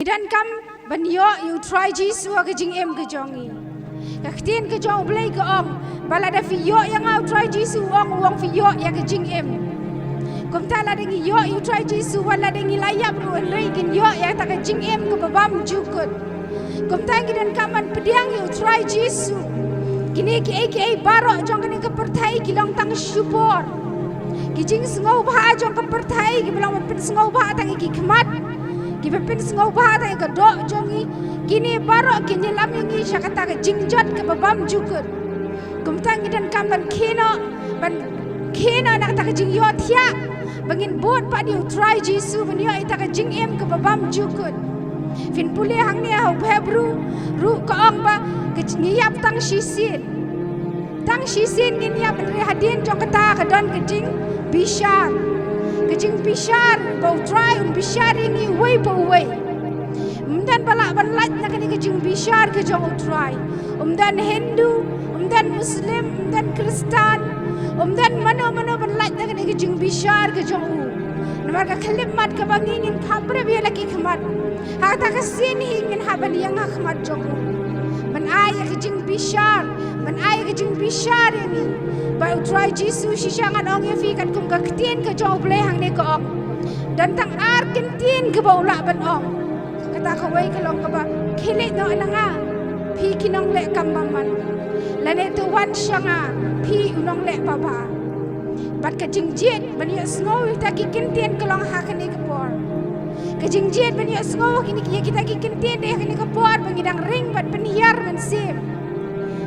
Dan kam ban yo you try Jesus ke jing em ke jongi. Kaktin ke jong blai ke ong bala da fi yo yang au try Jesus wong fi yo ya ke jing em. Kom ta la dengi yo you try Jesus wala dengi layap ruan regin yo ya ta ke jing em ke babam jukut. Kom ta ki dan kaman pediang you try Jesus. Kini ki barok jong kini ke pertai ki long tang syupor. Ki jing sengau ba jong ke pertai ki bilang pen sengau ba tang ki kemat. Kita pun sengau bahasa yang kedok jongi kini baru kini lamingi syakata ke jingjat ke babam jukut. Kumtangi dan kamban kena nak tak jing yo tiak bangin buat pak dia try Jesus ben yo ita ke jing em ke babam jukut. Fin pulih hang ni hau Hebrew ru ke ong ba ke ngiap tang sisin ngiap dari hadin jong kata ke don ke jing bishar. Kejing bishar bau try bishar ini way po way. Dan balak banlat nak ni kejing bishar ke jong try. Dan Hindu, dan Muslim, dan Kristen, dan mana banlat nak ni kejing bishar ke jong. Namar ka kalimat ka bangingin kabre biya laki khamat. Hata ka sini ingin haban yang khamat jong. Man ay kejing bishar ini. Bau try Jesus sisangan ong ya fi kat kum ka ktien ka jong blai hang ne ka ong. Dan tang ar kentin ke bau la ban ong. Kata ka wai ka long ka ba khilit no langa. Phi kinong le kambaman. Lane tu wan shanga phi unong le baba. Bat ka jingjit ban ya snow ta ki kentin ka long ha ka ne ka por. Ka jingjit ban ya snow kini kita ki kentin de ka ne ka por bangidang ring bat penhiar men sim.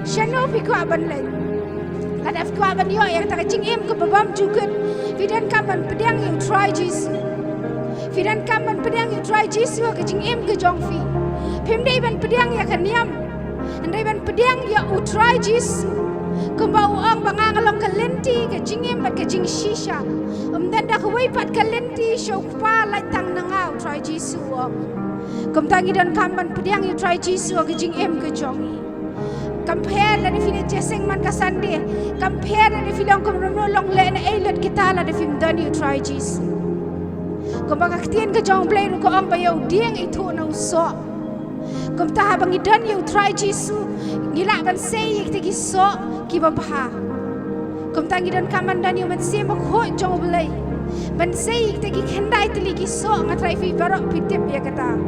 Shano fi ko aban lai. Ada kawan yo yang tak jing em ke babam jukut. Fidan kaman pedang you try Jesus. Fidan kaman pedang you try Jesus ke jing em ke jong fi. Pim dei ban pedang ya kaniam. Andai ban pedang ya u try Jesus. Kembau ang bangang along ke lenti ke jing em ke jing shisha. Dan dah kuai pat ke lenti syukpa lai tang nangau try Jesus. Kum tangi dan kaman pedang you try Jesus ke jing em ke jongi. Compare la define jeseng man kasande compare la define kom long le na eilet kita la define dan you try Jesus kom baka ktien ke jong blai ko ang bayaw dieng itu na uso kom ta habang dan you try Jesus ngila ban sei ti so ki babha kom tangi dan kaman dan you man se mo ko jong blai ban sei ti khendai ti ki so ngatrai fi barok pitip ya kata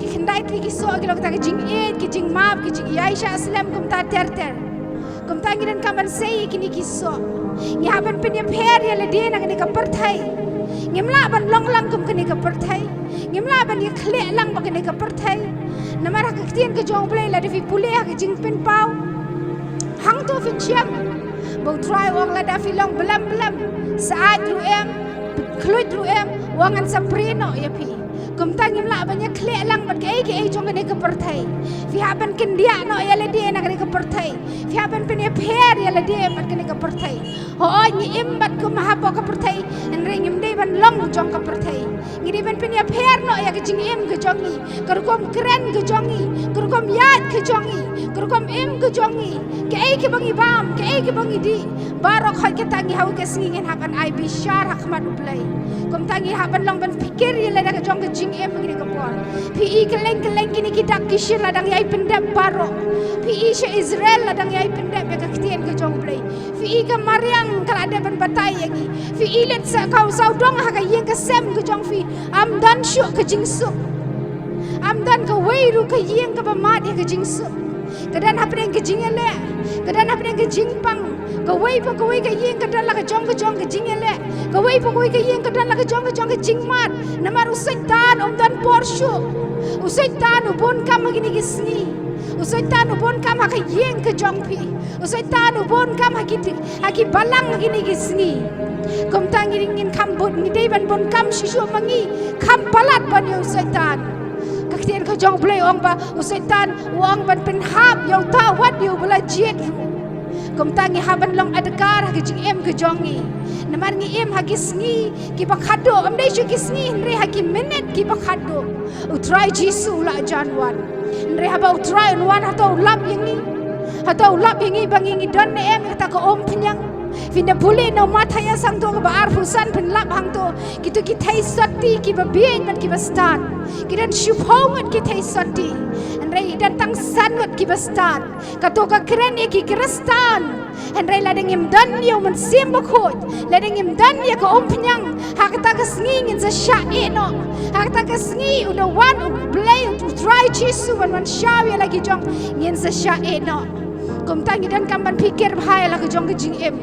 Kendai triki so agilo kita kejing ed, kejing map, kejing Aisyah Aslam kum ta ter. Kum ta ngidan kaman sei kini kiso. Ngi haban penyep her ya ledena kini kapertai. Ngimla ban long kum kini kapertai. Ngimla ban ye khle lang ba kini kapertai. Namara kaktian ke jong play la defi pule kejing pen pau. Hang to fin siam. Bau try wong la dafi long belam. Saat ruem, kluit ruem, wangan saprino ya pi. Kum tangim la banyak kle lang bat ke jong ne ke pertai fi haban kendia no ya le dia na ke pertai fi haban pen ye pher ya le dia bat ke pertai ho ni imbat kum habo ke pertai en ringim dei ban long jong ke pertai ngidi ban pen ye pher no ya ke jing em ke jongi kurkom keren ke jongi kurkom yat ke jongi kurkom em ke jongi ke bangi bam ke bangi di barok ha ke tangi hau ke singin haban ai bishar hakmat uplai kum tangi haban long ban pikir ya le ke jong ke em begini kepor. PI keleng kini kita kishir ladang yai pendap baro. PI se Israel ladang yai pendap ya kaktian ke jong play. PI ke Maryam kalau ada ban batai yangi. PI let sa kau saudong ha ka yeng ke sem ke jong fi. Amdan syuk ke jingsuk. Amdan ke weiru ke yeng ke bamat ya ke jingsuk. Kedan apa yang ke jingele. Kedan apa yang ke jingpang. Kawai ke yeng ke dalam ke jong ke jingele. Kawai ke yeng ke dalam ke jong ke jingmat. Namar usaitan dan porsyu. Usaitan ubon kam gini gisni. Usaitan ubon kam ha yeng ke jong pi. Usaitan ubon kam haki balang gini gisni. Kom tangi ringin kam bon ngidei ban bon kam shishu mangi kam balat ban yo usaitan. Kaktian ke jong play ong ba usaitan uang ban penhab yo tawat yo bela jet. Kum tangi haban long adakar ke jing em ke jongi. Namar ngi em hagi sngi ki bakhado amdai shu ki sngi nre hagi minute ki bakhado. Utrai Jesus la janwan. Nre haba utrai wan hato lap yangi. Hato lap yangi bangi ngi don ne em ta ko om penyang. Finda buli no mataya sang to ba arfusan pin lap hang to kitu ki thai sati ki ba bien mat ki ba start kidan shubhongat ki thai sati andrai dan tang sanwat ki ba start kato ka kren ki kristan andrai ladeng im dan yo man sim ba khot ladeng im dan ya ko ompnyang hakta ka sngi in za sha eno hakta ka sngi uno one play to try chisu man shawi lagi jong ngin za sha eno kum tangi dan kamban pikir bahaya lah ke jong ke jing em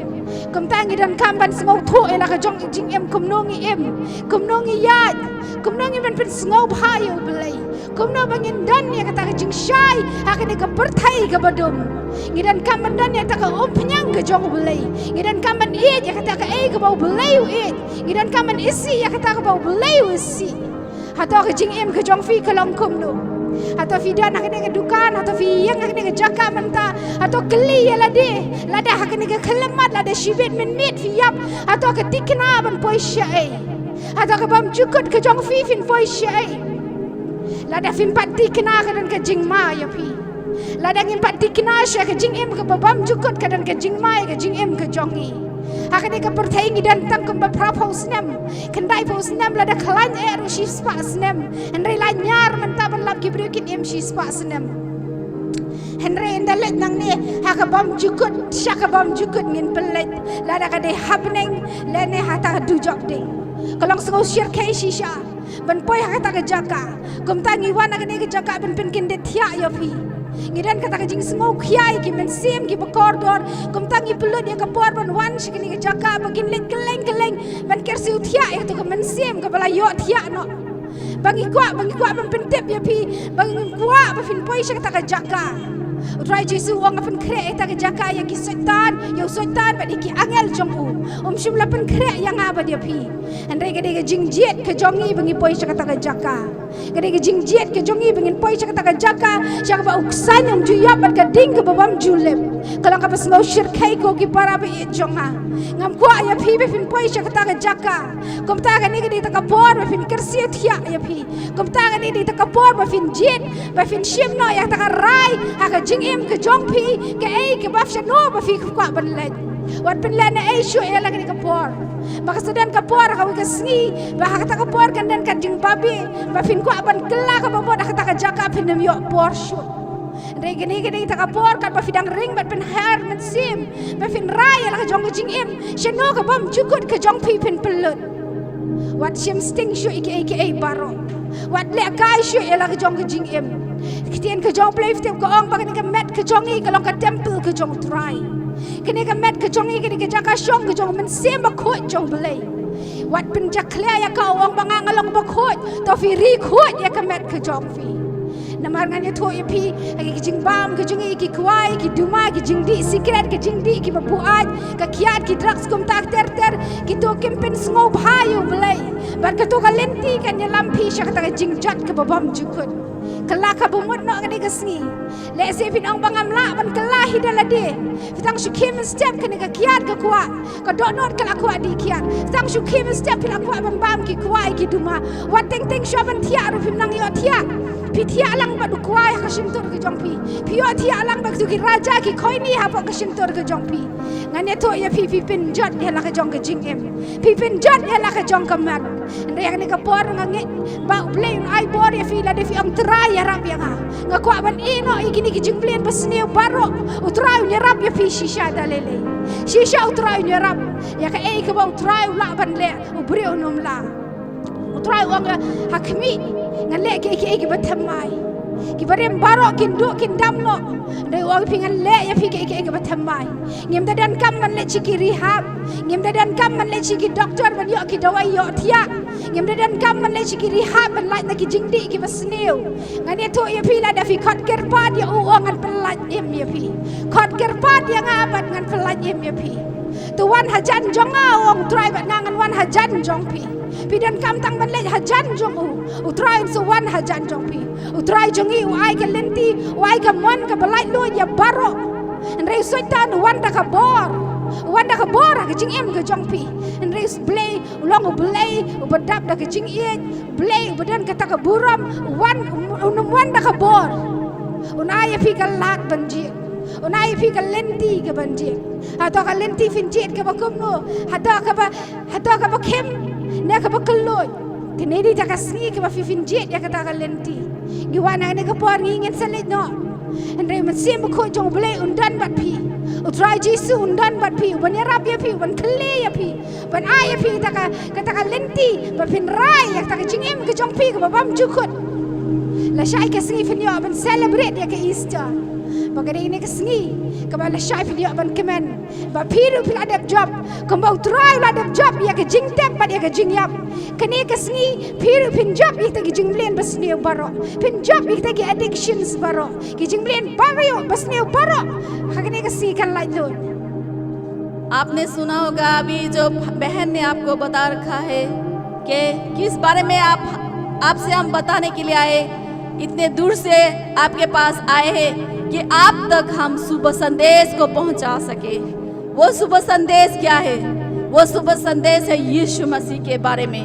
kum tangi dan kamban sengau thu lah ke jong jing em kum nongi yad kum nongi man pen sengau bahaya belai kum no bangin dan ya kata ke jing syai akan ke pertai ke badum ngidan kamban dan ya tak ke penyang ke jong belai ngidan kamban id ya kata ke ke bau belai id ngidan kamban isi ya kata ke bau belai isi atau ke jing em ke jong fi ke kum no atau fidan nak kena dukan atau fiyang nak kena jaka menta atau keli ya lada hak kena kelemat lada shibit minit fiyap atau ketikna ban poisyai atau ke bam jukut ke jong fifin poisyai lada fin pati kena kan ke jingma ya pi lada ngin pati kena sya ke jing em ke bam jukut ke dan ke jingma ke jing em ke jongi hak kena ke pertaingi dan tang ke prapos nem kendai pos nem lada klan eru shispa nem andai la nyar menta ban lap ki brekin em shispa nem Henry indalet nang ni hakabam jukut syakabam jukut ngin pelet lada ka de happening lene hata dujok ding kalong sengo shir kai shisha ban poi hata ka jaka kum tangi wana ka ne ka jaka ban pen kin de thia yo pi ngidan kata ka jing sengo khiai ki men sim ki bakordor kum tangi pelut ya ka por ban wan shikini ka jaka bagin let keleng ban kersi thia ya to ka men sim ka bala yo thia no bangi kwa ban pen tep ya pi bangi kwa ba fin poi sha kata ka jaka Utrai Jesu wang apan krek ta ke jaka ya ki setan ba di ki angel jongku shum lapan krek yang aba dia pi andai ke de jingjet ke jongi bangi poi cha kata ke jaka ke de jingjet ke jongi bangi poi cha kata ke jaka sya ba uksan yang juyap bat ka ding ke babam julep kalau ka pas ngau syirkai ko ki para be jonga ngam kwa ya pi be fin poi cha kata ke jaka kom ta ka ni ke de ta ka por be fin kersi thia ya pi kom ta ka ni de ta ka por be fin jet be fin shim no ya ta ka rai ha ka jing em ke jong pi ke ke baf sha no ba fi kwa ban let wat pen lana shu ya la ke ka por maka sedan ka por ka ke sngi ba ha ta ka por kan dan ka jing babi ba fin kwa ban kela ka ba bo da ka jaka pin dem yo por shu Regeni ta ka por kan ba fidang ring bat pen har men sim ba fin rai la ka jong jing em shano ka bam jukut ka jong pi pen pelut wat shim sting shu ke baro wat le kai shu ya la ka jong jing em Kitian ke jong play fitip ke ong bakan ke met ke jongi ke long ke temple ke jong try. Kini ke met ke jongi kini ke jaka shong ke jong men sema khot jong belai. Wat pen jakle ya ka ong bangang along ba khot to fi ri khot ya ke met ke jong fi. Namar nganya tho ya pi agi ke jing bam ke jongi ki kwai ki duma ki jing di secret ke jing di ki babuat ke kiat ki drugs kum tak ter ki to kempen sngo bhayo belai. Bar ke to ka lenti kan ya lampi sya kata ke jing jat ke babam jukut. Kelaka bumut nak kena kesni. Lek sepin ong bangam la ban kelahi dalade. Fitang syukim step kena ke kiat ke kuat. Ka dok not kala kuat di kiat. Fitang syukim step kena kuat ban bam ki kuat ki duma. Wat teng teng syaban tia ru pim nang yo tia. Pi tia lang ba du kuat ka shintur ke jongpi. Pi yo tia lang ba tu ki raja ki koi ni ha ka shintur ke jongpi. Ngane to ya pi pin jot ya la ka jong ke jing em. Pi pin jot ya la ka jong ka mat. Ndai ngane ka por ngangit ba play ai bor ya fi la de fi ang try ya rap ya nga kwa ban ino ikini ki jingplen basne baro utrai ni rap ya fi shisha dalele shisha utrai ni rap ya ka ka ba utrai la ban le ubri onum la utrai wanga hakmi ngale ki batamai ki barem baro kin du kin damno dai wang pingan le ya fi ke batamai ngem dadan kam man le chiki rehab ngem dadan kam man le chiki doktor ban yo ki dawai yo thia ngem dadan kam man le chiki rehab ban lai na ki jingdi ki basneu ngane to ya fi la da fi khot kerpat ya uangan pelat em ya fi khot kerpat ya ngabat ngan pelat em ya fi tu wan hajan jonga wong try bat ngangan wan hajan jong pi pidan kam tang ban le hajan jong u try so wan hajan jong pi u try jongi u ai ke lenti u ai ke mon ke balai lo ya baro ndrei soitan wan da ka bor ke jing em ke jong pi ndrei play long u play u badap da ke jing e play u badan kata ka buram wan da ka bor unai fi ka lat banji unai fi ka lenti ke banjit hato ka lenti finjit ke bakumno hato ka ba kem ne ka ba kaloi kene di ta ka sni ke ba fi finjit ya kata ka lenti giwana ne ka por ngin salit no andre masim ko jong ble undan bat pi utrai jisu undan bat pi ban yarap ya pi ban kle ya pi ban ai ya pi ta ka kata ka lenti ba pin rai ya ta ka jingem ke jong pi ke ba bam jukut la shai ka sni fin yo ban celebrate ya ke Easter bagade ini ke sni ke ba la shai fin yo ban kemen ba piru pil adap job ke ba utrai la adap job ya ke jing tep ba ya ke jing yap kene ke sni piru pin job ya ta ke jing blen bas ni baro pin job ya ta ke addictions baro ke jing blen baro bas ni baro hakene ke sni kan lai lo आपने सुना होगा अभी जो बहन ने आपको बता रखा है कि किस बारे में आपसे हम बताने के लिए आए, इतने दूर से आपके पास आए हैं कि आप तक हम शुभ संदेश को पहुंचा सके। वो शुभ संदेश क्या है? वो शुभ संदेश है यीशु मसीह के बारे में।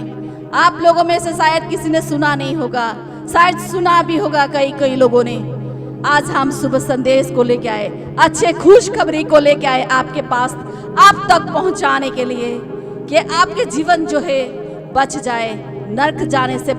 आप लोगों में से शायद किसी ने सुना नहीं होगा, शायद सुना भी होगा कई लोगों ने। आज हम शुभ संदेश को लेके आए, अच्छे खुशखबरी को लेके आए आपके पास, आप तक पहुंचाने के लिए कि आपके जीवन जो है बच जाए, नरक जाने से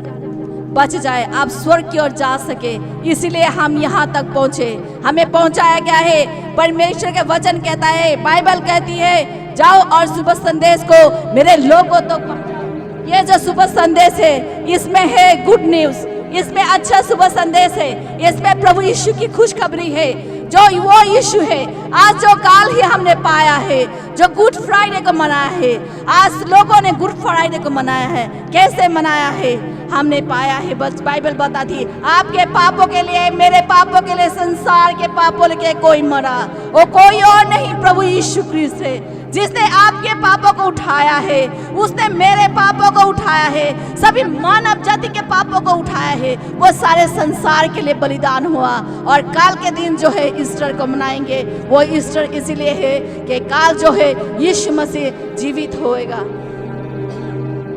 बच जाए, आप स्वर्ग की ओर जा सके। इसीलिए हम यहाँ तक पहुँचे, हमें पहुँचाया गया है। परमेश्वर के वचन कहता है, बाइबल कहती है, जाओ और शुभ संदेश को मेरे लोगों तक पहुँचाओ। ये जो शुभ संदेश है इसमें है गुड न्यूज़, इसमें अच्छा शुभ संदेश है, इसमें प्रभु यीशु की खुशखबरी है। जो वो यीशु है आज जो काल ही हमने पाया है, जो गुड फ्राइडे को मनाया है, आज लोगों ने गुड फ्राइडे को मनाया है। कैसे मनाया है? हमने पाया है, बस बाइबल बताती है, आपके पापों के लिए, मेरे पापों के लिए, संसार के पापों के लिए कोई मरा, वो कोई और नहीं प्रभु यीशु क्रिस्ट है, जिसने आपके पापों को उठाया है, उसने मेरे पापों को उठाया है, सभी मानव जाति के पापों को उठाया है। वो सारे संसार के लिए बलिदान हुआ। और काल के दिन जो है ईस्टर को मनाएंगे, वो ईस्टर इसीलिए है कि काल जो है यीशु मसीह जीवित होएगा।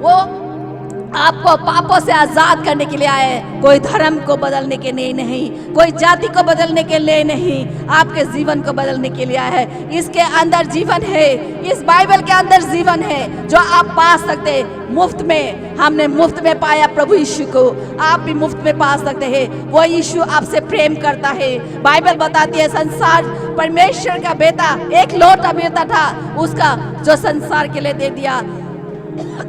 वो आपको पापों से आजाद करने के लिए आए, कोई धर्म को बदलने के लिए नहीं, कोई जाति को बदलने के लिए नहीं, आपके जीवन को बदलने के लिए आया है। इसके अंदर जीवन है, इस बाइबल के अंदर जीवन है जो आप पा सकते मुफ्त में। हमने मुफ्त में पाया प्रभु यीशु को, आप भी मुफ्त में पा सकते हैं। वो यीशु आपसे प्रेम करता है। बाइबल बताती है संसार परमेश्वर का बेटा, एक लौटा बेटा था, उसका जो संसार के लिए दे दिया,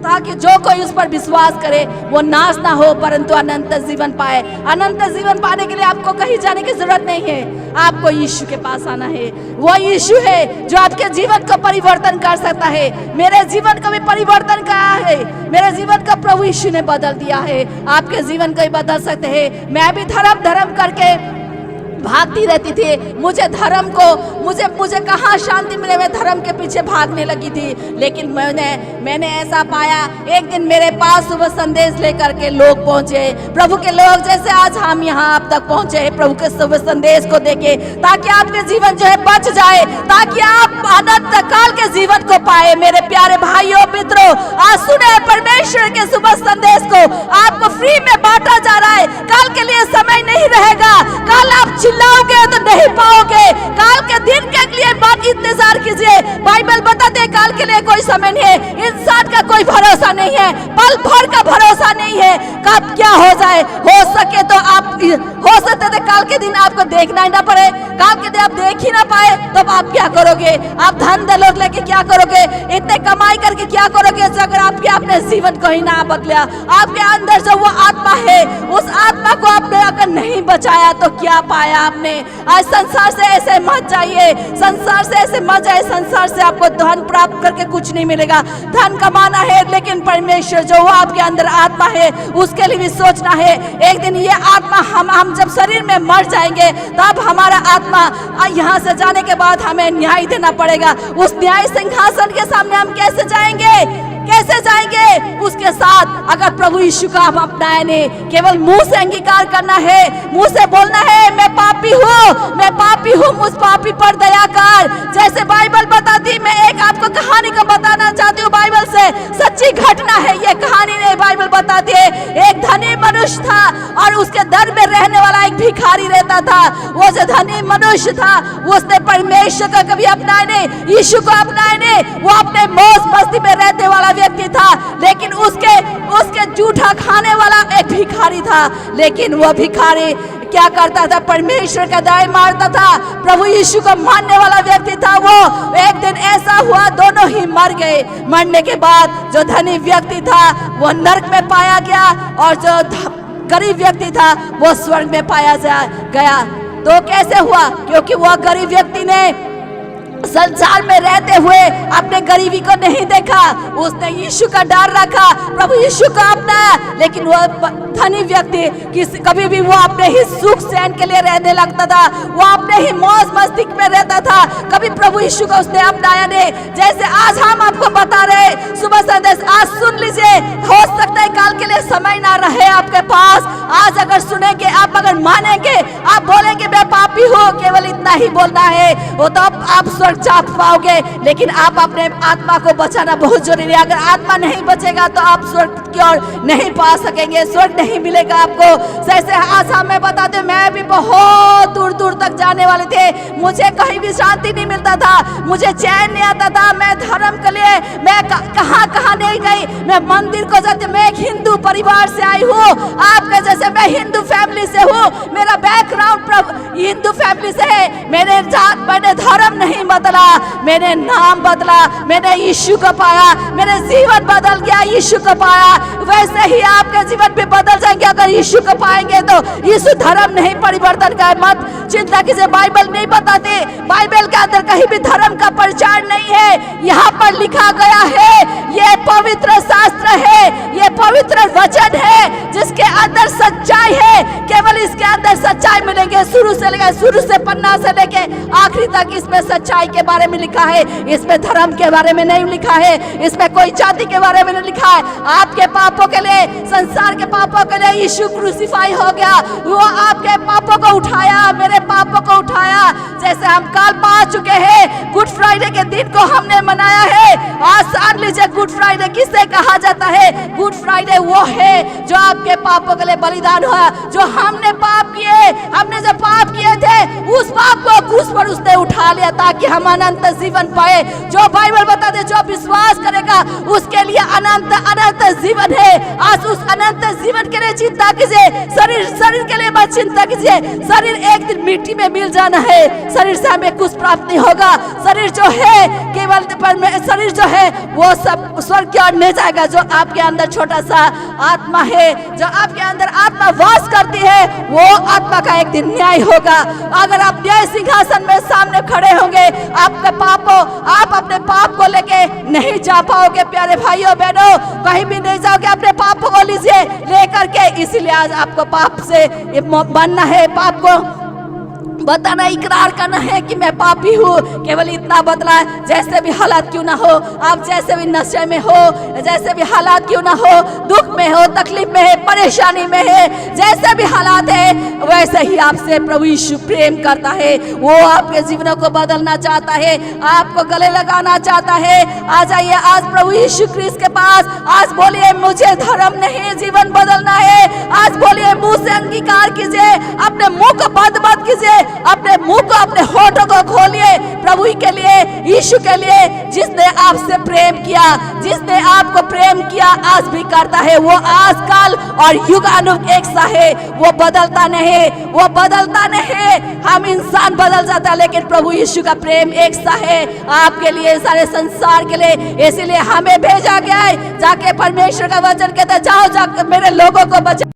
ताकि जो कोई उस पर विश्वास करे वो नाश ना हो परंतु अनंत जीवन पाए। अनंत जीवन पाने के लिए आपको कहीं जाने की जरूरत नहीं है, आपको यीशु के पास आना है। वो यीशु है जो आपके जीवन को परिवर्तन कर सकता है। मेरे जीवन को भी परिवर्तन करा है, मेरे जीवन को प्रभु यीशु ने बदल दिया है, आपके जीवन को भी बदल सकते हैं। मैं भी धर्म करके भागती रहती थी, मुझे धर्म को मुझे कहाँ शांति मिले, मैं धर्म के पीछे भागने लगी थी। लेकिन मैंने ऐसा पाया, एक दिन मेरे पास शुभ संदेश लेकर के लोग पहुंचे, प्रभु के लोग, जैसे आज हम यहाँ आप तक पहुंचे हैं प्रभु के शुभ संदेश को देके, ताकि आपके जीवन जो है बच जाए, ताकि आप अनंत काल के जीवन को पाए। मेरे प्यारे भाइयों मित्रों, आज सुने परमेश्वर के शुभ संदेश को, आपको फ्री में बांटा जा रहा है। काल के लिए समय नहीं रहेगा, काल आप चिल्लाओगे तो नहीं पाओगे, काल के दिन के लिए बात इंतजार कीजिए। बाइबल बताते हैं काल के लिए कोई समय नहीं है, इंसान का कोई भरोसा नहीं है, पल भर का भरोसा नहीं है, कब क्या हो जाए। हो सके तो आप, हो सकते थे काल के दिन आपको देखना ही ना पड़े, काल के दिन आप देख ही ना पाए, तो आप क्या करोगे? आप धन दौलत लेके क्या करोगे? इतने कमाई करके क्या करोगे अगर आपके अपने जीवन को ही ना बदला? आपके अंदर जो वो आत्मा है, उस आत्मा को आपने अगर नहीं बचाया तो क्या पाया आपने? आज संसार से ऐसे मत जाइए, संसार से ऐसे मत जाइए। संसार से आपको धन प्राप्त करके कुछ नहीं मिलेगा, धन कमाना है, लेकिन परमेश्वर जो वो आपके अंदर आत्मा है उसके लिए भी सोचना है। एक दिन ये आत्मा हम जब शरीर में मर जाएंगे तब हमारा आत्मा यहाँ से जाने के बाद हमें न्याय देना पड़ेगा। उस न्याय सिंहासन के सामने हम कैसे जाएंगे? कैसे जाएंगे उसके साथ? अगर प्रभु यीशु का हम अपनाए नहीं, केवल मुंह से अंगीकार करना है, मुंह से बोलना है मैं पापी हूँ, मुझ पापी पर दया कर। जैसे बाइबल बताती, मैं एक आपको कहानी को बताना चाहती हूँ, बाइबल से सच्ची घटना है ये कहानी नहीं, बाइबल बताती है। एक धनी मनुष्य था और उसके दर में रहने वाला एक भिखारी रहता था। वो जो धनी मनुष्य था उसने परमेश्वर को कभी अपनाए नहीं, यीशु को अपनाए नहीं, वो अपने मौज मस्ती में रहने वाला व्यक्ति था। लेकिन उसके जूठा खाने वाला एक भिखारी था। लेकिन वो भिखारी क्या करता था? परमेश्वर का दाएं मारता था, प्रभु यीशु को मानने वाला व्यक्ति था वो। एक दिन ऐसा हुआ दोनों ही मर गए। मरने के बाद जो धनी व्यक्ति था वो नरक में पाया गया और जो गरीब व्यक्ति था वो स्वर्ग में पाया गया। तो कैसे हुआ? क्योंकि वो गरीब व्यक्ति ने संसार में रहते हुए अपने गरीबी को नहीं देखा, उसने यीशु का डर रखा, प्रभु यीशु को अपनाया। लेकिन वो धनी व्यक्ति कभी भी वो अपने ही सुख चैन के लिए रहने लगता था, वो अपने ही मौज मस्ती में रहता था, कभी प्रभु यीशु को उसने अपनाया नहीं। जैसे आज हम आपको बता रहे सुबह संदेश, आज सुन लीजिए, हो सकता है कल के लिए समय ना रहे आपके पास। आज अगर सुनेंगे, आप अगर मानेंगे, आप बोलेंगे मैं पापी हूँ, केवल इतना ही बोलना है, वो तो आप स्वर्ग जा पाओगे। लेकिन आप अपने आत्मा को बचाना बहुत जरूरी है। अगर आत्मा नहीं बचेगा तो आप स्वर्ग की ओर नहीं पा सकेंगे, स्वर्ग नहीं मिलेगा आपको। जैसे आज हमें बताते, मैं भी बहुत दूर दूर तक जाने वाले थे, मुझे कहीं भी शांति नहीं मिलता था, मुझे चैन नहीं आता था। मैं धर्म के लिए मैं कहाँ कहाँ नहीं गई, मैं मंदिर को जाती। मैं एक हिंदू परिवार से आई हूँ, आपके जैसे मैं हिंदू फैमिली से हूँ, मेरा बैकग्राउंड हिंदू फैमिली से है। मैंने धर्म नहीं बदला, मैंने नाम बदला, मैंने यीशु को पाया, मेरे जीवन बदल गया, यीशु को पाया। वैसे ही आपके जीवन भी बदल जाएंगे अगर यीशु को पाएंगे तो। यीशु धर्म नहीं परिवर्तन का है, मत चिंता कीजिए। बाइबल नहीं बताते, बाइबल के अंदर कहीं भी धर्म का प्रचार नहीं है। यहाँ पर लिखा गया है, ये पवित्र शास्त्र है, ये पवित्र वचन है जिसके अंदर सच्चाई है। केवल इसके अंदर सच्चाई मिलेंगे। शुरू से पन्ना से लेके आखिरी तक इसमें सच्चाई के बारे में लिखा है। इसमें धर्म के बारे में नहीं लिखा है, इसमें कोई जाति के बारे में नहीं लिखा है। आपके पापों के लिए, संसार के पापों के लिए यीशु क्रूसीफाई हो गया। वो आपके पापों को उठाया, मेरे पापों को उठाया। जैसे हम कल पा चुके हैं, गुड फ्राइडे के दिन को हमने मनाया है। आज जान लीजिए गुड फ्राइडे किसे कहा जाता है। गुड फ्राइडे वो है जो आपके पापों के लिए बलिदान हुआ, जो हमने पाप किए, हमने जो पाप किए थे उस पाप को क्रूस पर उसने उठा लिया ताकि हम अनंत जीवन पाए। जो बाइबल बताते, जो विश्वास करेगा उसके लिए अनंत जीवन है। आज उस अनंत जीवन के लिए चिंता कीजिए, शरीर के लिए मत चिंता कीजिए। शरीर एक दिन मिट्टी में मिल जाना है, शरीर से हमें कुछ प्राप्त नहीं होगा। शरीर जो है केवल शरीर जो है वो सब स्वर्ग की ओर नहीं जाएगा। जो आपके अंदर छोटा सा आत्मा है, जो आपके अंदर आत्मा वास करती है, वो आत्मा का एक दिन न्याय होगा। अगर आप न्याय सिंहासन में सामने खड़े होंगे, आप अपने पाप को लेके नहीं जा पाओगे। प्यारे भाइयों बहनों, कहीं भी नहीं जाओगे, अपने पापों को लीजिए लेकर के। इसीलिए आज आपको पाप से बनना है, पाप को बताना, इकरार करना है कि मैं पापी हूँ। केवल इतना बदला, जैसे भी हालात क्यों ना हो, आप जैसे भी नशे में हो, जैसे भी हालात क्यों ना हो, दुख में हो, तकलीफ में है, परेशानी में है, जैसे भी हालात है, वैसे ही आपसे प्रभु यीशु प्रेम करता है। वो आपके जीवनों को बदलना चाहता है, आपको गले लगाना चाहता है। आ जाइए आज प्रभु यीशु क्रिस्त के पास। आज बोलिए मुझे धर्म नहीं, जीवन बदलना है। आज बोलिए, मुंह से अंगीकार कीजिए, अपने मुंह को बंद मत कीजिए, अपने मुंह को, अपने होठों को खोलिए प्रभु के लिए, यीशु के लिए, जिसने आपसे प्रेम किया, जिसने आपको प्रेम किया, आज भी करता है। वो आज, कल और युगानुग एक सा है, वो बदलता नहीं, वो बदलता नहीं। हम इंसान बदल जाता है, लेकिन प्रभु यीशु का प्रेम एक सा है आपके लिए, सारे संसार के लिए। इसीलिए हमें भेजा गया है, जाके परमेश्वर का वचन कहता है, जाओ मेरे लोगों को बचाओ।